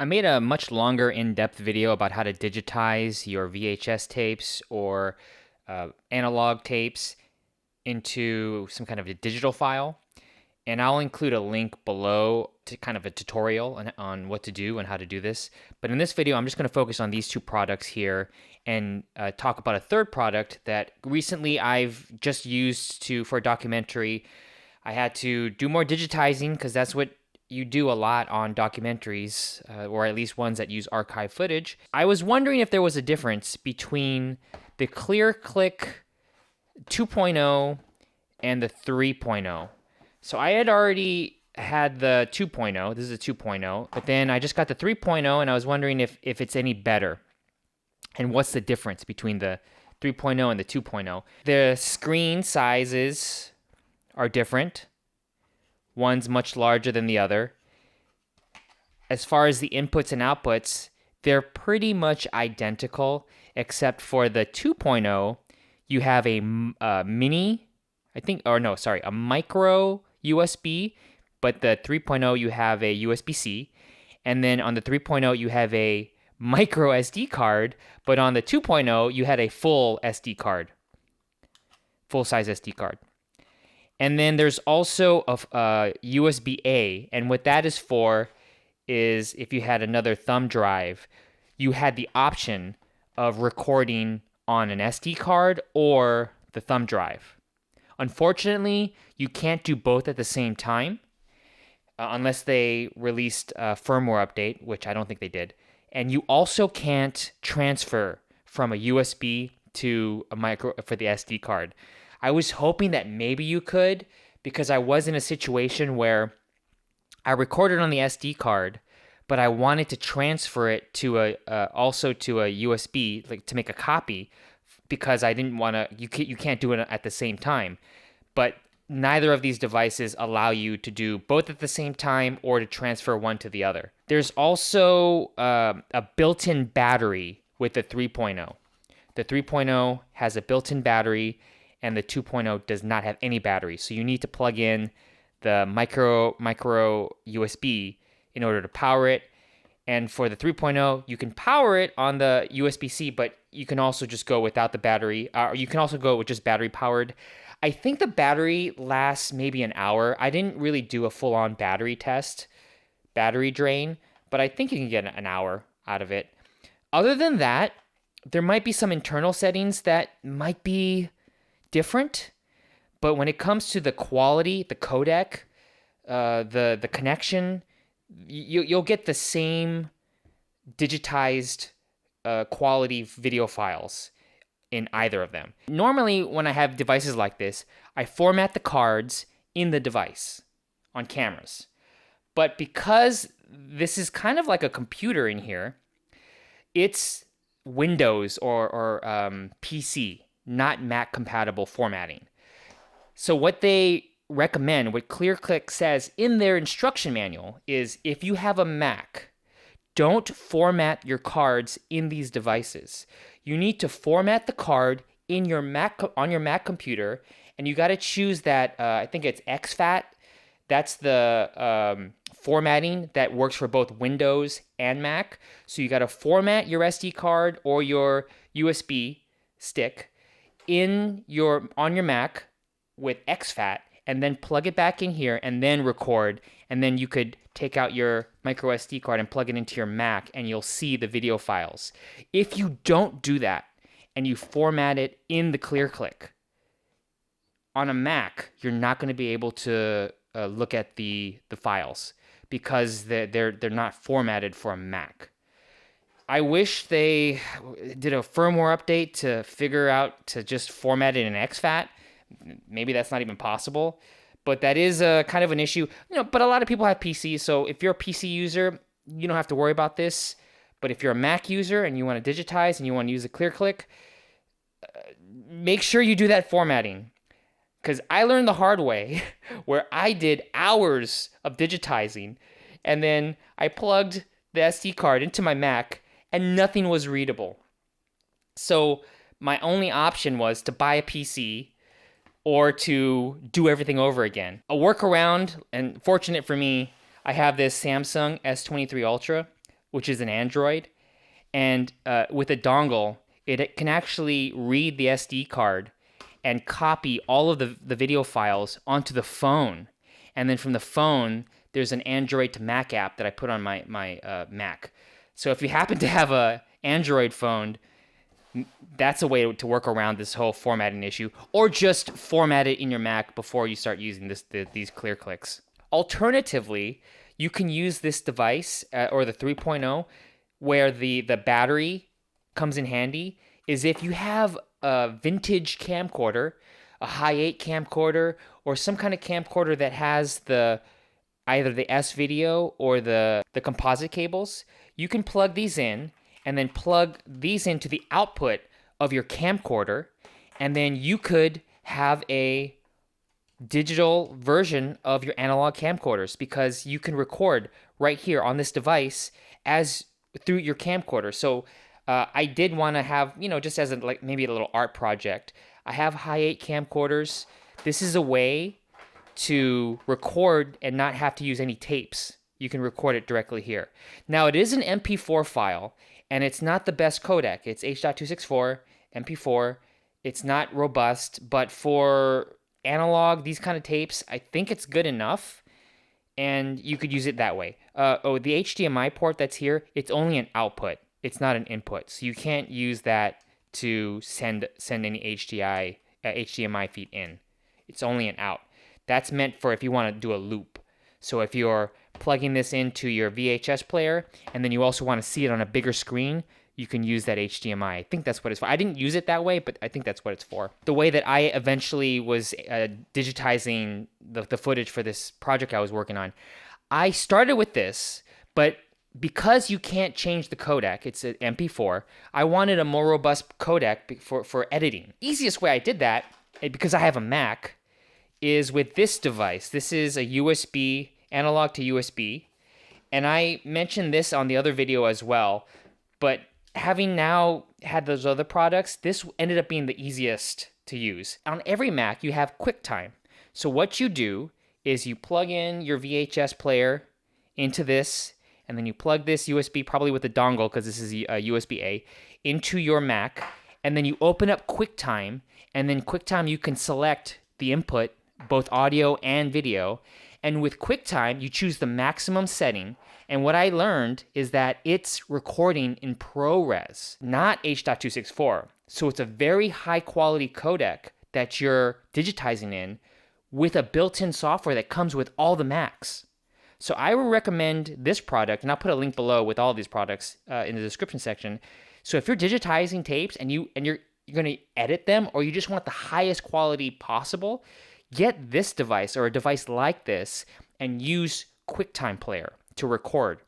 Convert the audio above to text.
I made a much longer in-depth video about how to digitize your VHS tapes or analog tapes into some kind of a digital file. And I'll include a link below to kind of a tutorial on what to do and how to do this. But in this video, I'm just going to focus on these two products here and talk about a third product that recently I've just used for a documentary. I had to do more digitizing because that's what you do a lot on documentaries, or at least ones that use archive footage. I was wondering if there was a difference between the ClearClick 2.0 and the 3.0. So I had already had the 2.0. This is a 2.0, but then I just got the 3.0, and I was wondering if it's any better and what's the difference between the 3.0 and the 2.0. The screen sizes are different. One's much larger than the other. As far as the inputs and outputs, they're pretty much identical, except for the 2.0, you have a mini, a micro USB, but the 3.0, you have a USB-C. And then on the 3.0, you have a micro SD card, but on the 2.0, you had a full SD card, full-size SD card. And then there's also a USB-A, and what that is for is if you had another thumb drive, you had the option of recording on an SD card or the thumb drive. Unfortunately, you can't do both at the same time unless they released a firmware update, which I don't think they did. And you also can't transfer from a USB to a micro for the SD card. I was hoping that maybe you could, because I was in a situation where I recorded on the SD card, but I wanted to transfer it to also to a USB, like to make a copy, because I didn't want to. You can't do it at the same time, but neither of these devices allow you to do both at the same time or to transfer one to the other. There's also a built-in battery with the 3.0. The 3.0 has a built-in battery, and the 2.0 does not have any battery. So you need to plug in the micro USB in order to power it. And for the 3.0, you can power it on the USB-C, but you can also just go without the battery. Or you can also go with just battery powered. I think the battery lasts maybe an hour. I didn't really do a full-on battery drain, but I think you can get an hour out of it. Other than that, there might be some internal settings that might be different, but when it comes to the quality, the codec, the connection, you'll get the same digitized quality video files in either of them. Normally, when I have devices like this, I format the cards in the device on cameras. But because this is kind of like a computer in here, it's Windows or PC, not Mac compatible formatting. So what they recommend, what ClearClick says in their instruction manual, is if you have a Mac, don't format your cards in these devices. You need to format the card in your Mac, on your Mac computer, and you got to choose that, I think it's exFAT. That's the formatting that works for both Windows and Mac. So you got to format your SD card or your USB stick on your Mac with exFAT, and then plug it back in here and then record, and then you could take out your micro SD card and plug it into your Mac, and you'll see the video files. If you don't do that and you format it in the ClearClick on a Mac, you're not going to be able to look at the files because they're not formatted for a Mac. I wish they did a firmware update to figure out to just format it in exFAT. Maybe that's not even possible, but that is a kind of an issue. But a lot of people have PCs, so if you're a PC user, you don't have to worry about this. But if you're a Mac user and you want to digitize and you want to use a ClearClick, make sure you do that formatting. Because I learned the hard way where I did hours of digitizing, and then I plugged the SD card into my Mac and nothing was readable. So my only option was to buy a PC or to do everything over again. A workaround, and fortunate for me, I have this Samsung S23 Ultra, which is an Android, and with a dongle, it can actually read the SD card and copy all of the video files onto the phone. And then from the phone, there's an Android to Mac app that I put on my Mac. So if you happen to have a Android phone, that's a way to work around this whole formatting issue, or just format it in your Mac before you start using these ClearClicks. Alternatively, you can use this device or the 3.0 where the battery comes in handy is if you have a vintage camcorder, a Hi8 camcorder, or some kind of camcorder that has either the S-Video or the composite cables, you can plug these in and then plug these into the output of your camcorder, and then you could have a digital version of your analog camcorders because you can record right here on this device as through your camcorder. So I did want to have, just as maybe a little art project, I have Hi8 camcorders. This is a way to record and not have to use any tapes. You can record it directly here. Now, it is an MP4 file, and it's not the best codec. It's H.264, MP4. It's not robust, but for analog, these kind of tapes, I think it's good enough, and you could use it that way. The HDMI port that's here, it's only an output. It's not an input, so you can't use that to send any HDMI feed in. It's only an out. That's meant for if you want to do a loop. So if you're plugging this into your VHS player and then you also want to see it on a bigger screen, you can use that HDMI. I think that's what it's for. I didn't use it that way, but I think that's what it's for. The way that I eventually was digitizing the footage for this project I was working on, I started with this, but because you can't change the codec, it's an MP4, I wanted a more robust codec for editing. Easiest way I did that, because I have a Mac, is with this device. This is a USB, analog to USB, and I mentioned this on the other video as well, but having now had those other products, this ended up being the easiest to use. On every Mac, you have QuickTime. So what you do is you plug in your VHS player into this, and then you plug this USB, probably with a dongle because this is a USB-A, into your Mac, and then you open up QuickTime, and then QuickTime you can select the input, both audio and video, and with QuickTime you choose the maximum setting, and what I learned is that it's recording in ProRes, not H.264. So it's a very high quality codec that you're digitizing in with a built-in software that comes with all the Macs. So I would recommend this product, and I'll put a link below with all of these products in the description section. So if you're digitizing tapes and you're going to edit them, or you just want the highest quality possible, get this device or a device like this and use QuickTime Player to record.